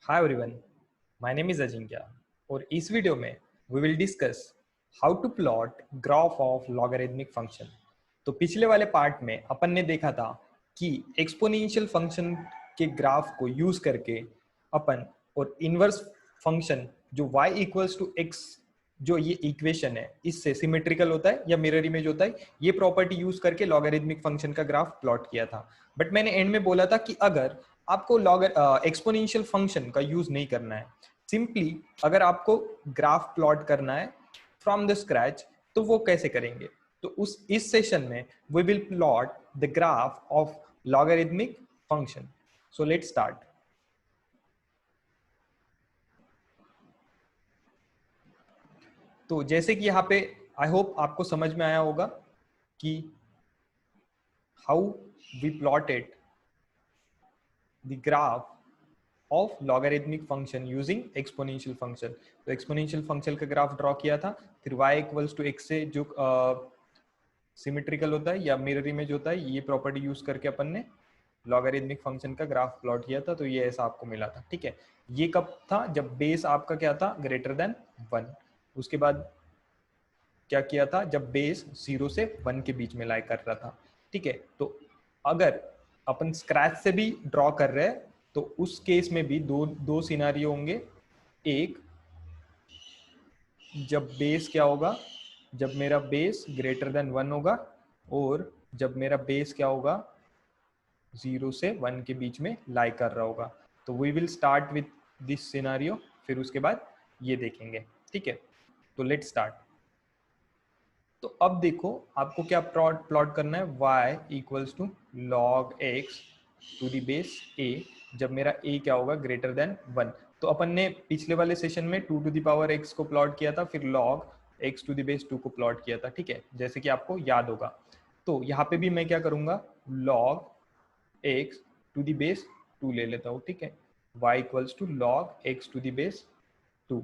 Hi everyone, my name is Ajinkya और इस video में we will discuss how to plot graph of logarithmic function. तो पिछले वाले पार्ट में अपन ने देखा था कि एक्सपोनेंशियल फंक्शन के ग्राफ को यूज करके अपन और इनवर्स फंक्शन जो y इक्वल्स टू एक्स, जो ये इक्वेशन है इससे सिमेट्रिकल होता है या मिरर इमेज होता है, ये प्रॉपर्टी यूज करके लॉगरिथमिक फंक्शन का ग्राफ प्लॉट किया था। बट मैंने एंड में बोला था कि अगर आपको एक्सपोनेंशियल फंक्शन का यूज नहीं करना है, सिंपली अगर आपको ग्राफ प्लॉट करना है फ्रॉम द स्क्रैच, तो वो कैसे करेंगे। तो इस सेशन में we will plot the graph of logarithmic function. So let's start. तो जैसे कि यहाँ पे आई होप आपको समझ में आया होगा कि how we plotted the graph of logarithmic function using exponential function. तो एक्सपोनेंशियल फंक्शन का ग्राफ ड्रॉ किया था, फिर y इक्वल्स टू एक्स से जो सिमेट्रिकल होता है या मिरर इमेज होता है, ये प्रॉपर्टी यूज करके अपन ने लॉगरिथमिक फंक्शन का ग्राफ प्लॉट किया था। तो ये ऐसा आपको मिला था, ठीक है। ये कब था? जब बेस आपका क्या था? Greater than 1। उसके बाद क्या किया था? जब बेस 0 से 1 के बीच में लाई कर रहा था, ठीक है। तो अगर अपन स्क्रैच से भी ड्रॉ कर रहे हैं तो उस केस में भी दो दो सिनारियो होंगे। एक, जब बेस क्या होगा? जब मेरा बेस ग्रेटर देन 1 होगा, और जब मेरा बेस क्या होगा? 0 से 1 के बीच में लाई कर रहा होगा। तो we will start with this scenario, फिर उसके बाद ये देखेंगे, ठीक है। तो लेट्स स्टार्ट। तो अब देखो आपको क्या प्लॉट करना है। y equals to log x to the base a, जब मेरा a क्या होगा? Greater than 1। तो अपन ने पिछले वाले सेशन में 2 टू दी पावर x को प्लॉट किया था, फिर log x to the base 2 को प्लॉट किया था, ठीक है, जैसे कि आपको याद होगा। तो यहाँ पे भी मैं क्या करूंगा? Log x to the base 2 ले लेता हूँ, ठीक है। y equals to log x to the base 2,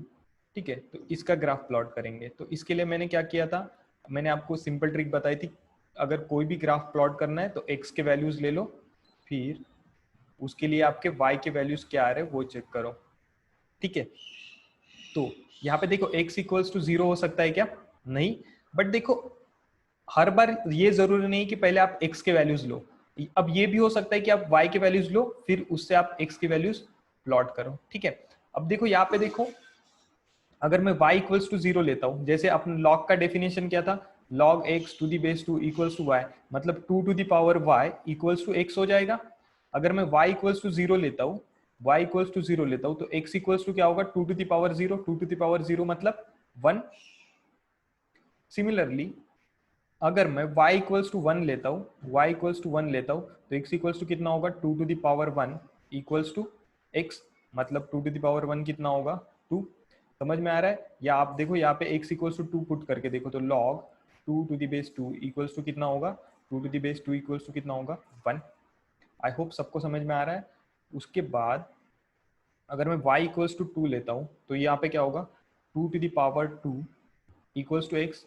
ठीक है। तो इसका ग्राफ प्लॉट करेंगे। तो इसके लिए मैंने क्या किया था? मैंने आपको सिंपल ट्रिक बताई थी। अगर कोई भी ग्राफ प्लॉट करना है तो x के वैल्यूज ले लो, फिर उसके लिए आपके y के वैल्यूज क्या आ रहे हैं वो चेक करो, ठीक है। तो यहाँ पे देखो x इक्वल्स टू 0 हो सकता है क्या? नहीं। बट देखो हर बार ये जरूरी नहीं कि पहले आप x के वैल्यूज लो। अब ये भी हो सकता है कि आप y के वैल्यूज लो, फिर उससे आप x के वैल्यूज प्लॉट करो, ठीक है। अब देखो यहाँ पे देखो, अगर मैं y इक्वल्स टू 0 लेता हूं, जैसे अपन लॉग का डेफिनेशन क्या था? log x to the base 2 equals to y, मतलब 2 to the power y equals to x हो जाएगा। अगर मैं y इक्वल्स टू 0 लेता हूं, y इक्वल्स टू 0 लेता हूं, तो x इक्वल्स टू क्या होगा? 2 to the power 0, 2 to the power 0 मतलब 1। सिमिलरली अगर मैं y इक्वल्स टू 1 लेता हूँ, y इक्वल्स टू 1 लेता हूँ, तो x इक्वल्स टू कितना होगा? 2 to the power 1 equals to x, मतलब 2 टू दी पावर 1 कितना होगा? 2। समझ में आ रहा है? या आप देखो यहाँ पे x इक्वल्स टू 2 पुट करके देखो, तो log 2 to the base 2 equals to कितना होगा? 2 to the base 2 equals to कितना होगा? 1। आई होप सबको समझ में आ रहा है। उसके बाद अगर मैं y इक्वल्स टू 2 लेता हूँ, तो यहाँ पे क्या होगा? 2 to the power 2 equals to x,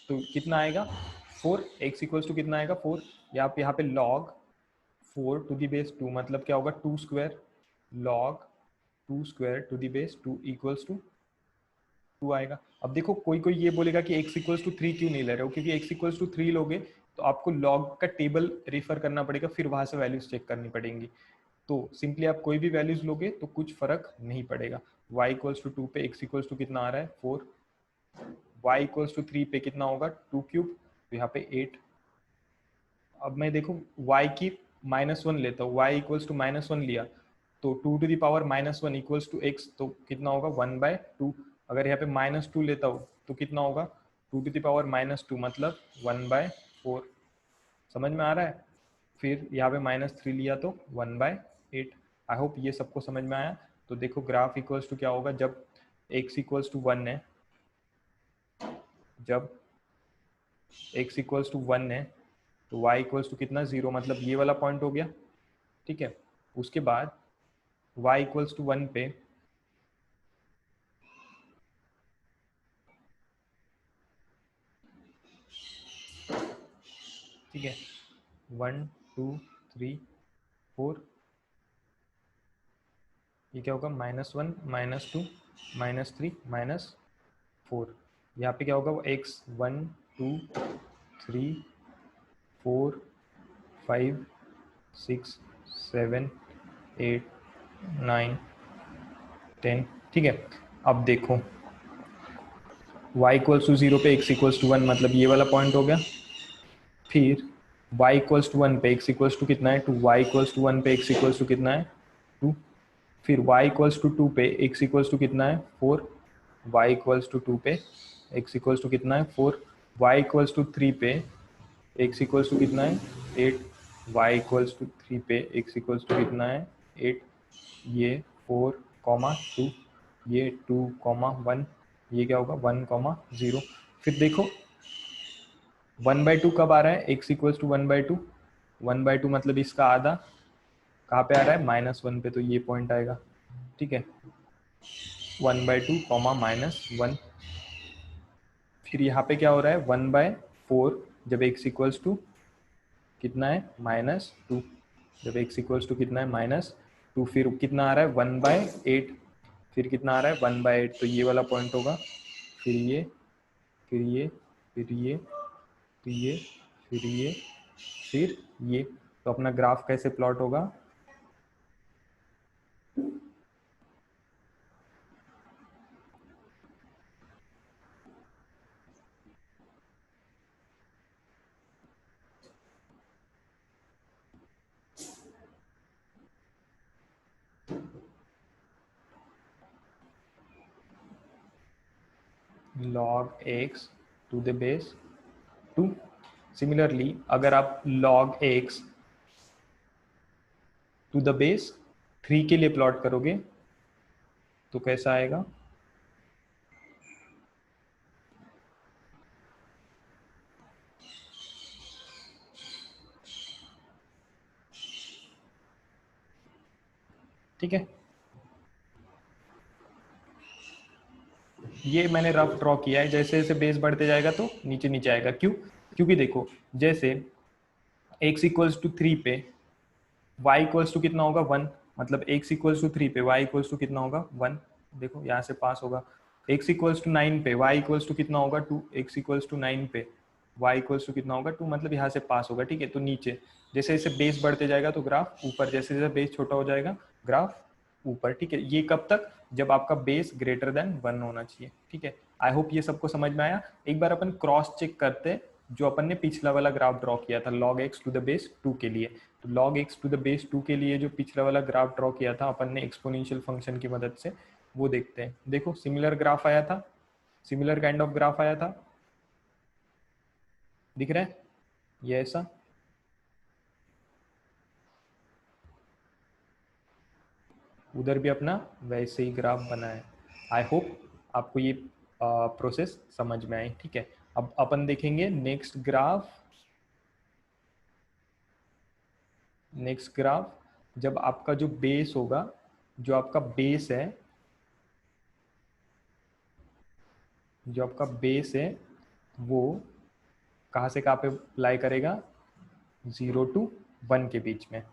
तो कितना आएगा? 4। x इक्वल्स टू कितना आएगा? 4। यहाँ पे log 4 टू दी बेस 2 मतलब क्या होगा? 2 square. log 2 square to the base 2 equals to 2 आएगा। अब देखो कोई कोई ये बोलेगा कि x इक्वल्स टू 3 क्यों नहीं ले रहे हो? क्योंकि x इक्वल्स टू 3 लोगे तो आपको log का टेबल रेफर करना पड़ेगा, फिर वहां से वैल्यूज चेक करनी पड़ेंगी। तो सिंपली आप कोई भी वैल्यूज लोगे तो कुछ फर्क नहीं पड़ेगा। y इक्वल्स टू 2 पे x इक्वल्स टू कितना आ रहा है? 4। y इक्वल्स टू 3 पे कितना होगा? 2 क्यूब, तो यहाँ पे 8। अब मैं देखो y की -1 लेता हूँ, y इक्वल्स टू -1 लिया, तो 2 to the power -1 equals to x, तो कितना होगा? 1/2। अगर यहाँ पे -2 लेता हूँ तो कितना होगा? 2 टू दी पावर -2 मतलब 1/4। समझ में आ रहा है? फिर यहाँ पे -3 लिया तो 1/8। आई होप ये सबको समझ में आया। तो देखो ग्राफ इक्वल्स टू क्या होगा जब x इक्वल्स टू 1 है, जब x इक्वल्स टू 1 है तो y इक्वल्स टू कितना? 0, मतलब ये वाला पॉइंट हो गया, ठीक है। उसके बाद y इक्वल्स टू 1 पे ठीक है, 1 2 3 4, ये क्या होगा, -1 -2 -3 -4। यहाँ पे क्या होगा, वो x 1 2 3 4 5 6 7 8 9 10। ठीक है, अब देखो y इक्वल्स टू 0 पे x इक्वल्स टू 1, मतलब ये वाला पॉइंट हो गया। फिर y इक्वल्स टू 1 पे x इक्वल्स टू कितना है 2, y इक्वल्स टू 1 पे x इक्वल्स टू कितना है 2। फिर y इक्वल्स टू 2 पे x इक्वल्स टू कितना है 4, y इक्वल्स टू 2 पे x इक्वल्स टू कितना है 4, y इक्वल्स टू 3 पे x इक्वल्स टू कितना है 8, y इक्वल्स टू 3 पे x इक्वल्स टू कितना है 8। ये 4, 2, ये 2, 1, ये क्या होगा 1, 0। फिर देखो 1/2 कब आ रहा है, x इक्वल्स टू 1/2, 1/2 मतलब इसका आधा कहाँ पे आ रहा है, -1 पे, तो ये पॉइंट आएगा। ठीक है, 1/2 -1। फिर यहाँ पे क्या हो रहा है 1/4, जब x इक्वल्स टू कितना है -2, जब x इक्वल्स टू कितना है -2। फिर कितना आ रहा है 1/8, फिर कितना आ रहा है 1/8, तो ये वाला पॉइंट होगा। फिर ये, फिर ये, फिर ये, फिर ये, फिर ये, फिर ये। तो अपना ग्राफ कैसे प्लॉट होगा, log x to the base 2। Similarly अगर आप log x to the base 3 के लिए प्लॉट करोगे तो कैसा आएगा, ठीक है। ये मैंने रफ ड्रॉ किया है, जैसे जैसे बेस बढ़ते जाएगा तो नीचे नीचे आएगा। क्यों, क्योंकि देखो जैसे x इक्वल्स टू 3 पे y इक्वल्स टू कितना होगा 1, मतलब x इक्वल्स टू 3 पे y इक्वल्स टू कितना होगा 1। देखो यहाँ से पास होगा। x इक्वल्स टू 9 पे y इक्वल्स टू कितना होगा 2, x इक्वल्स टू 9 पे y इक्वल्स टू कितना होगा 2, मतलब यहाँ से पास होगा। ठीक है, तो नीचे जैसे जैसे बेस बढ़ते जाएगा तो ग्राफ ऊपर, जैसे जैसे बेस छोटा हो जाएगा ग्राफ ऊपर। ठीक है, ये कब तक, जब आपका बेस ग्रेटर देन 1 होना चाहिए। ठीक है, आई होप ये सबको समझ में आया। एक बार अपन क्रॉस चेक करते जो अपन ने पिछला वाला ग्राफ ड्रॉ किया था log x to the base 2 के लिए। तो log x to the base 2 के लिए जो पिछला वाला ग्राफ ड्रॉ किया था अपन ने एक्सपोनेंशियल फंक्शन की मदद से, वो देखते हैं। देखो सिमिलर ग्राफ आया था, सिमिलर काइंड ऑफ ग्राफ आया था, दिख रहा है ये ऐसा। उधर भी अपना वैसे ही ग्राफ बना है। आई होप आपको ये प्रोसेस समझ में आई। ठीक है, अब अपन देखेंगे नेक्स्ट ग्राफ। नेक्स्ट ग्राफ जब आपका जो बेस होगा, जो आपका बेस है, जो आपका बेस है वो कहाँ से कहाँ पे अप्लाई करेगा, 0 to 1 के बीच में।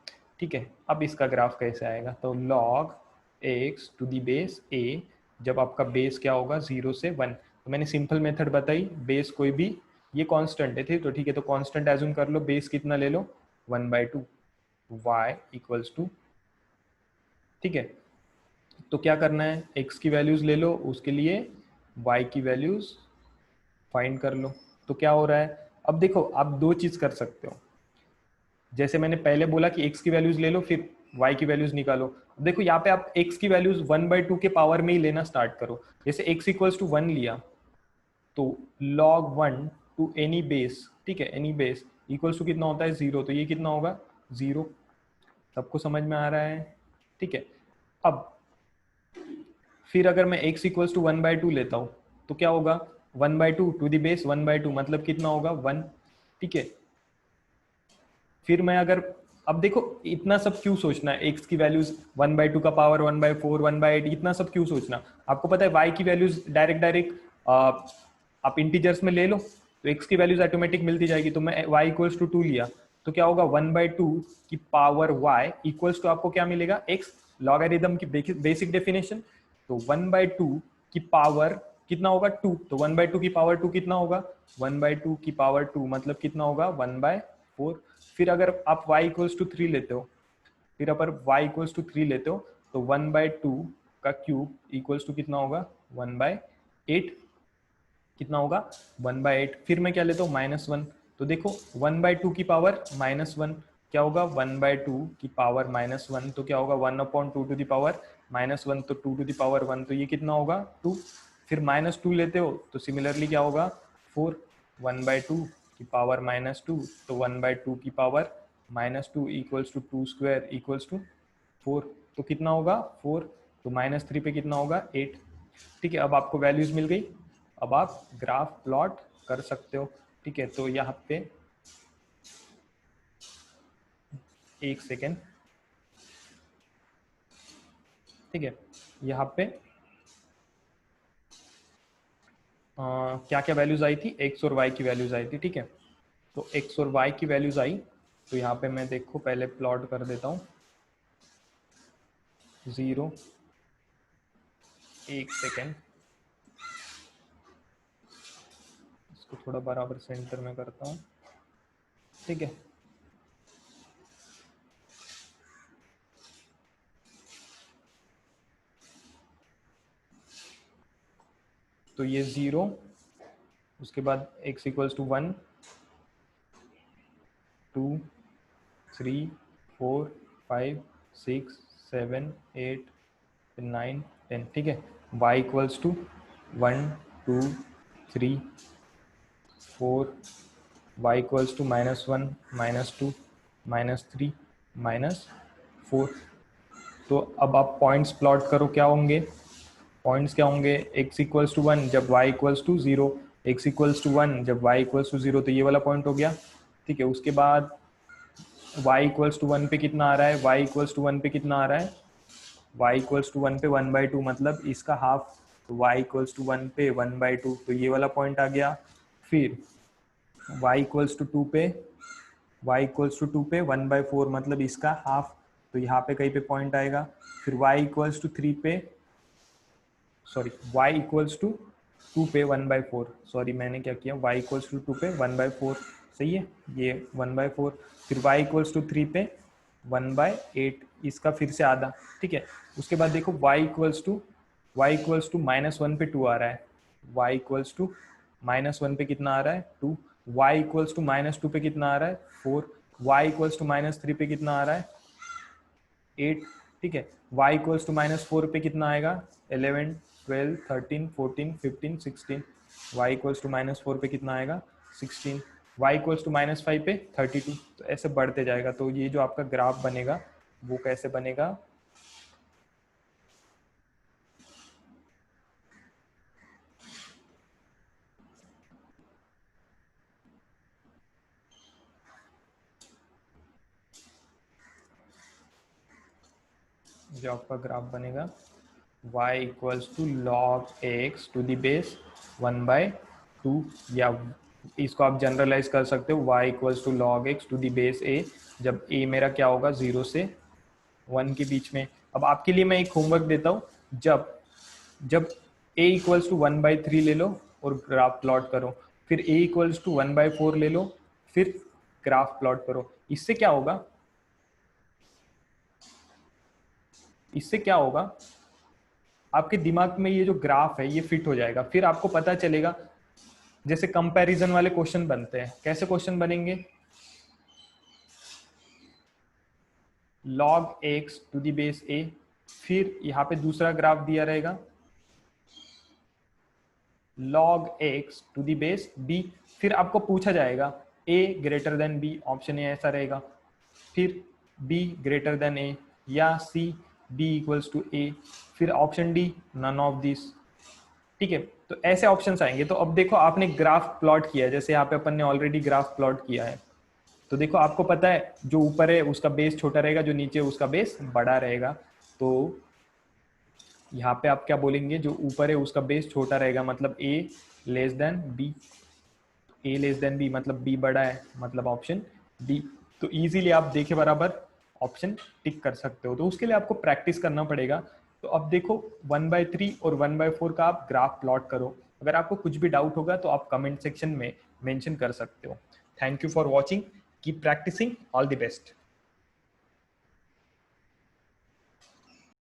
ठीक है, अब इसका ग्राफ कैसे आएगा, तो log x to the base a, जब आपका बेस क्या होगा 0 से 1। तो मैंने सिंपल मेथड बताई, बेस कोई भी, ये कांस्टेंट है थे तो ठीक है, तो कांस्टेंट एज्यूम कर लो, बेस कितना ले लो 1/2, y इक्वल्स टू। ठीक है, तो क्या करना है, x की वैल्यूज ले लो, उसके लिए y की वैल्यूज फाइंड कर लो। तो क्या हो रहा है, अब देखो आप दो चीज कर सकते हो। जैसे मैंने पहले बोला कि x की वैल्यूज ले लो फिर y की वैल्यूज निकालो। देखो यहाँ पे आप x की वैल्यूज 1/2 के पावर में ही लेना स्टार्ट करो। जैसे x इक्वल्स टू 1 लिया तो log 1 टू एनी बेस, ठीक है, एनी बेस इक्वल्स टू कितना होता है 0, तो ये कितना होगा 0। सबको समझ में आ रहा है। ठीक है, अब फिर अगर मैं x इक्वल्स टू 1/2 लेता हूँ तो क्या होगा 1/2 टू दी बेस 1/2, मतलब कितना होगा 1। ठीक है, फिर मैं अगर, अब देखो इतना सब क्यों सोचना है, x की वैल्यूज 1/2 का पावर 1/4 1/8, इतना सब क्यों सोचना। आपको पता है y की वैल्यूज डायरेक्ट डायरेक्ट आप इंटीजर्स में ले लो तो x की वैल्यूज ऑटोमेटिक मिलती जाएगी। तो मैं y इक्वल्स टू 2 लिया तो क्या होगा 1/2 की पावर y इक्वल्स टू आपको क्या मिलेगा x, लॉगरिथम की बेसिक डेफिनेशन। तो 1/2 की पावर कितना होगा 2, तो 1/2 की पावर 2 कितना होगा 1/2 की पावर 2 मतलब कितना होगा 1/4। फिर अगर आप y इक्वल्स टू 3 लेते हो, फिर अगर y इक्वल्स टू 3 लेते हो तो 1/2 का क्यूब इक्वल्स टू कितना होगा 1/8, कितना होगा 1/8। फिर मैं क्या लेता हूँ -1, तो देखो 1/2 की पावर -1 क्या होगा 1/2 की पावर -1, तो क्या होगा 1/2 टू द पावर -1, तो 2 टू द पावर 1, तो ये कितना होगा 2। फिर -2 लेते हो तो सिमिलरली क्या होगा 4, 1/2 की पावर -2, तो 1/2 की power -2 equals to 2 square equals to 4, तो कितना होगा 4, तो -3 पे कितना होगा 8। ठीक है, अब आपको वैल्यूज मिल गई, अब आप ग्राफ प्लॉट कर सकते हो। ठीक है, तो यहाँ पे एक सेकेंड, ठीक है, यहाँ पे क्या क्या वैल्यूज आई थी, एक्स और वाई की वैल्यूज आई थी। ठीक है, तो एक्स और वाई की वैल्यूज आई, तो यहाँ पे मैं देखो पहले प्लॉट कर देता हूँ 0, एक सेकेंड, इसको थोड़ा बराबर सेंटर में करता हूँ। ठीक है, तो ये 0, उसके बाद x इक्वल्स टू 1, 2, 3, 4, 5, 6, 7, 8, 9, 10। ठीक है, y equals to 1, 2, 3, 4, y equals to -1, -2, -3, -4। तो अब आप पॉइंट्स प्लॉट करो, क्या होंगे पॉइंट्स, क्या होंगे x इक्वल्स टू 1 जब y equals to 0, x equals to 1 जब y इक्वल्स टू 0, तो ये वाला पॉइंट हो गया। ठीक है, उसके बाद y इक्वल्स टू 1 पे कितना आ रहा है, y इक्वल्स टू 1 पे कितना आ रहा है, y इक्वल्स टू 1 पे 1/2 मतलब इसका हाफ, तो y इक्वल्स टू 1 पे 1/2, तो ये वाला पॉइंट आ गया। फिर y इक्वल्स टू 2 पे, y इक्वल्स टू 2 पे 1/4 मतलब इसका हाफ, तो यहाँ पे कहीं पे पॉइंट आएगा। फिर y इक्वल्स टू 3 पे, सॉरी y इक्वल्स टू 2 पे 1/4, सॉरी मैंने क्या किया, y इक्वल्स टू 2 पे 1/4, सही है, ये 1/4। फिर y इक्वल्स टू 3 पे 1/8, इसका फिर से आधा। ठीक है, उसके बाद देखो y इक्वल्स टू -1 पे 2 आ रहा है, y इक्वल्स टू -1 पे कितना आ रहा है 2, y इक्वल्स टू -2 पे कितना आ रहा है 4, y इक्वल्स टू -3 पे कितना आ रहा है 8। ठीक है, y इक्वल्स टू -4 पे कितना आएगा 11, 12, 13, 14, 15, 16, y इक्वल्स टू -4 पे कितना आएगा 16, y इक्वल्स टू -5 पे 32। तो ऐसे बढ़ते जाएगा। तो ये जो आपका ग्राफ बनेगा वो कैसे बनेगा, जो आपका ग्राफ बनेगा y equals to log x to the base 1/2, या इसको आप जनरलाइज कर सकते हो y equals to log x to the base a, जब a मेरा क्या होगा 0 से 1 के बीच में। अब आपके लिए मैं एक होमवर्क देता हूँ, जब जब a इक्वल्स टू 1/3 ले लो और ग्राफ प्लॉट करो, फिर a इक्वल्स टू 1/4 ले लो, फिर ग्राफ प्लॉट करो। इससे क्या होगा, इससे क्या होगा, आपके दिमाग में ये जो ग्राफ है ये फिट हो जाएगा। फिर आपको पता चलेगा, जैसे कंपैरिजन वाले क्वेश्चन बनते हैं, कैसे क्वेश्चन बनेंगे, log x to the base a, फिर यहाँ पे दूसरा ग्राफ दिया रहेगा log x टू द बेस b, फिर आपको पूछा जाएगा a greater than b, option A ऐसा रहेगा, फिर b ग्रेटर देन a, या c b equals to a, फिर option D none of this. ठीक है, तो ऐसे ऑप्शंस आएंगे। तो अब देखो आपने ग्राफ प्लॉट किया है, जैसे यहाँ पे अपन ने ऑलरेडी ग्राफ प्लॉट किया है, तो देखो आपको पता है जो ऊपर है उसका बेस छोटा रहेगा, जो नीचे उसका बेस बड़ा रहेगा। तो यहाँ पे आप क्या बोलेंगे, जो ऊपर है उसका बेस छोटा रहेगा मतलब a less than b, a less than b मतलब b बड़ा है, मतलब ऑप्शन डी। तो इजीली आप देखे बराबर ऑप्शन टिक कर सकते हो। तो उसके लिए आपको प्रैक्टिस करना पड़ेगा। तो अब देखो 1/3 और 1/4 का आप ग्राफ प्लॉट करो। अगर आपको कुछ भी डाउट होगा तो आप कमेंट सेक्शन में मेंशन कर सकते हो। Thank you for watching, keep practising, all the best.